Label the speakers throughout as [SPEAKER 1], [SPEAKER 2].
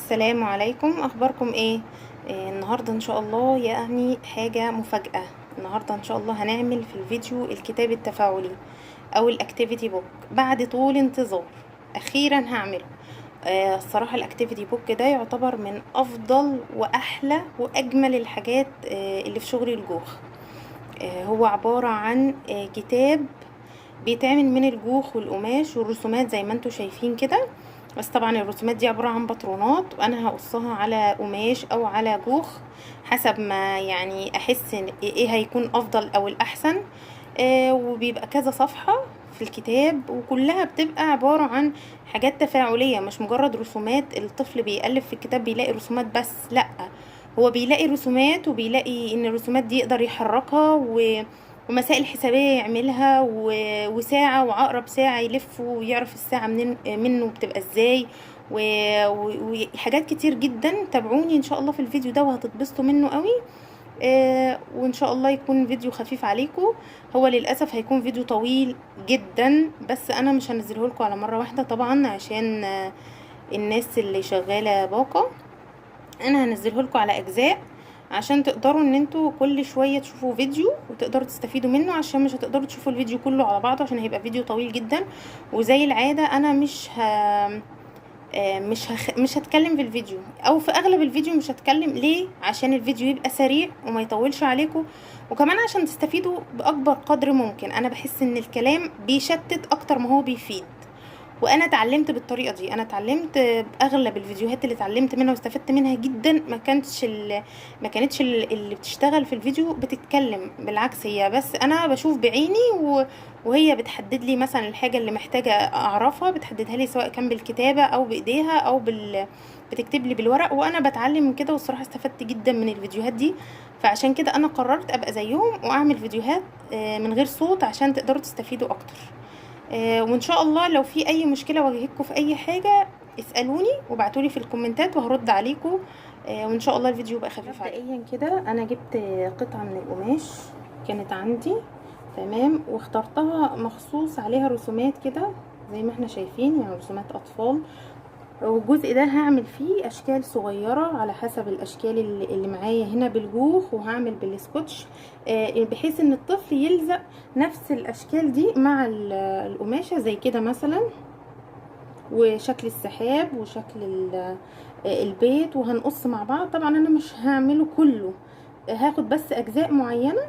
[SPEAKER 1] السلام عليكم، اخباركم ايه؟ النهارده ان شاء الله يعني حاجه مفاجاه. النهارده ان شاء الله هنعمل في الفيديو الكتاب التفاعلي او الاكتيفيتي بوك بعد طول انتظار. اخيرا هعمله. الصراحه الاكتيفيتي بوك ده يعتبر من افضل واحلى واجمل الحاجات اللي في شغل الجوخ. هو عباره عن كتاب بيتعمل من الجوخ والقماش والرسومات زي ما انتوا شايفين كده. بس طبعا الرسومات دي عبارة عن باترونات، وانا هقصها على قماش او على جوخ حسب ما يعني احس ان ايه هيكون افضل او الاحسن. وبيبقى كذا صفحة في الكتاب، وكلها بتبقى عبارة عن حاجات تفاعلية، مش مجرد رسومات. الطفل بيألف في الكتاب بيلاقي رسومات بس، لأ، هو بيلاقي رسومات وبيلاقي ان الرسومات دي يقدر يحركها ومسائل حسابية يعملها وساعة وعقرب ساعة يلف ويعرف الساعة منه بتبقى ازاي وحاجات كتير جدا. تابعوني ان شاء الله في الفيديو ده وهتتبسطوا منه قوي. وان شاء الله يكون فيديو خفيف عليكم. هو للاسف هيكون فيديو طويل جدا، بس انا مش هنزله لكم على مره واحده طبعا عشان الناس اللي شغاله باقه. انا هنزله لكم على اجزاء عشان تقدروا ان انتوا كل شويه تشوفوا فيديو وتقدروا تستفيدوا منه، عشان مش هتقدروا تشوفوا الفيديو كله على بعضه عشان هيبقى فيديو طويل جدا. وزي العاده انا مش هتكلم في الفيديو، او في اغلب الفيديو مش هتكلم. ليه؟ عشان الفيديو يبقى سريع وما يطولش عليكم، وكمان عشان تستفيدوا باكبر قدر ممكن. انا بحس ان الكلام بيشتت اكتر ما هو بيفيد، وانا اتعلمت بالطريقه دي. انا اتعلمت باغلب الفيديوهات اللي اتعلمت منها واستفدت منها جدا. ما كانتش اللي بتشتغل في الفيديو بتتكلم، بالعكس هي بس انا بشوف بعيني وهي بتحدد لي مثلا الحاجه اللي محتاجه اعرفها، بتحددها لي سواء كان بالكتابه او بايديها او بتكتب لي بالورق، وانا بتعلم من كده. والصراحه استفدت جدا من الفيديوهات دي، فعشان كده انا قررت ابقى زيهم واعمل فيديوهات من غير صوت عشان تقدروا تستفيدوا اكتر. وان شاء الله لو في اي مشكله واجهتكم في اي حاجه اسالوني وابعتولي في الكومنتات وهرد عليكم. وان شاء الله الفيديو يبقى خفيف عليكم. مبدئيا كده انا جبت قطعه من القماش كانت عندي، تمام، واخترتها مخصوص عليها رسومات كده زي ما احنا شايفين، يعني رسومات اطفال. والجزء ده هعمل فيه اشكال صغيره على حسب الاشكال اللي معايا هنا بالجوخ، وهعمل بالسكوتش بحيث ان الطفل يلزق نفس الاشكال دي مع القماشه زي كده مثلا، وشكل السحاب وشكل البيت. وهنقص مع بعض. طبعا انا مش هعمله كله، هاخد بس اجزاء معينه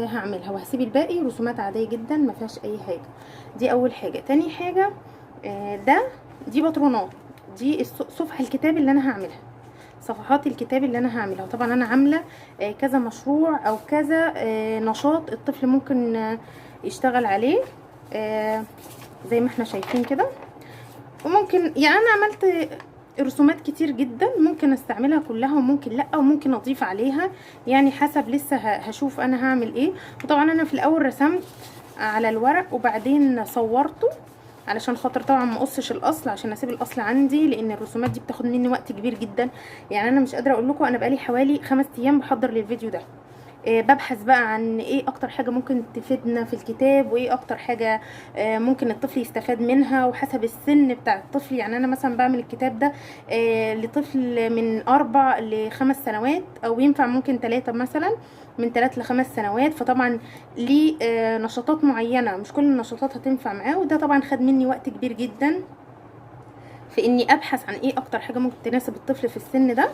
[SPEAKER 1] هعملها، وهسيب الباقي رسومات عاديه جدا ما فيهاش اي حاجه. دي اول حاجه. تاني حاجه دي باترونات، دي صفح الكتاب اللي انا هعملها، صفحات الكتاب اللي انا هعملها. طبعا انا عامله كذا مشروع او كذا نشاط الطفل ممكن يشتغل عليه زي ما احنا شايفين كده. وممكن يعني انا عملت رسومات كتير جدا، ممكن استعملها كلها وممكن لا، وممكن اضيف عليها يعني حسب. لسه هشوف انا هعمل ايه. وطبعا انا في الاول رسمت على الورق وبعدين صورته علشان خاطر طبعا ما اقصش الاصل، عشان اسيب الاصل عندي، لان الرسومات دي بتاخد مني وقت كبير جدا. يعني انا مش قادره اقول لكم، انا بقالي حوالي 5 ايام بحضر للفيديو ده. ببحث بقى عن ايه اكتر حاجة ممكن تفيدنا في الكتاب، وايه اكتر حاجة ممكن الطفل يستفاد منها، وحسب السن بتاع الطفل. يعني انا مثلا بعمل الكتاب ده لطفل من 4 ل5 سنوات، او ينفع ممكن 3 مثلا، من 3 ل5 سنوات. فطبعا ليه نشاطات معينة، مش كل النشاطات هتنفع معاه. وده طبعا خد مني وقت كبير جدا في اني ابحث عن ايه اكتر حاجه ممكن تناسب الطفل في السن ده.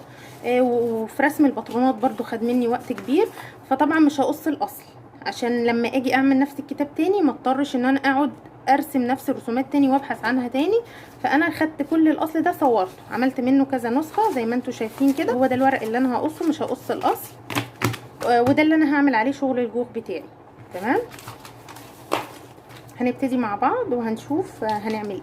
[SPEAKER 1] وفي رسم الباترونات برضو خد مني وقت كبير. فطبعا مش هقص الاصل عشان لما اجي اعمل نفس الكتاب تاني ما اضطرش ان انا اقعد ارسم نفس الرسومات تاني وابحث عنها تاني. فانا خدت كل الاصل ده صورته، عملت منه كذا نسخه زي ما انتم شايفين كده. هو ده الورق اللي انا هقصه، مش هقص الاصل. وده اللي انا هعمل عليه شغل الجوخ بتاعي. تمام، هنبتدي مع بعض وهنشوف هنعمل ايه.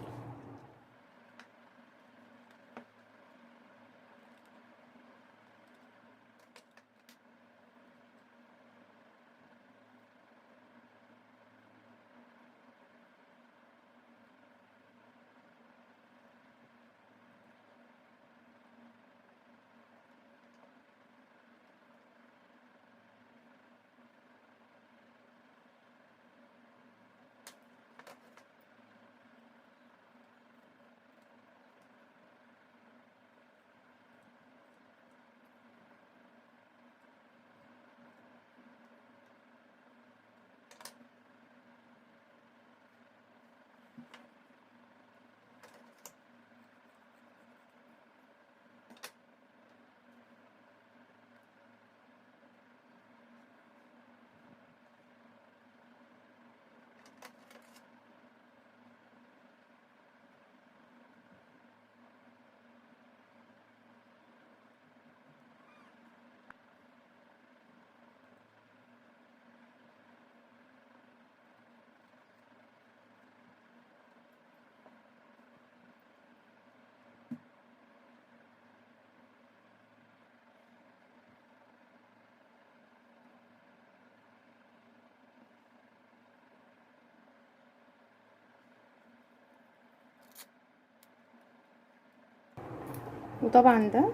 [SPEAKER 1] وطبعا ده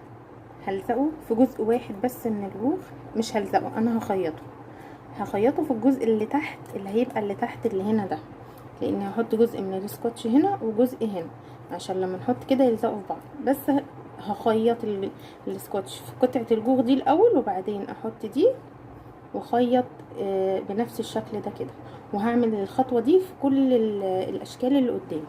[SPEAKER 1] هلزقه في جزء واحد بس من الجوخ، مش هلزقه، انا هخيطه في الجزء اللي تحت، اللي هيبقى اللي تحت اللي هنا ده، لاني هحط جزء من السكotش هنا وجزء هنا عشان لما نحط كده يلزقوا في بعض. بس هخيط السكotش في قطعة الجوخ دي الاول، وبعدين احط دي واخيط بنفس الشكل ده كده. وهعمل الخطوة دي في كل الاشكال اللي قدامي.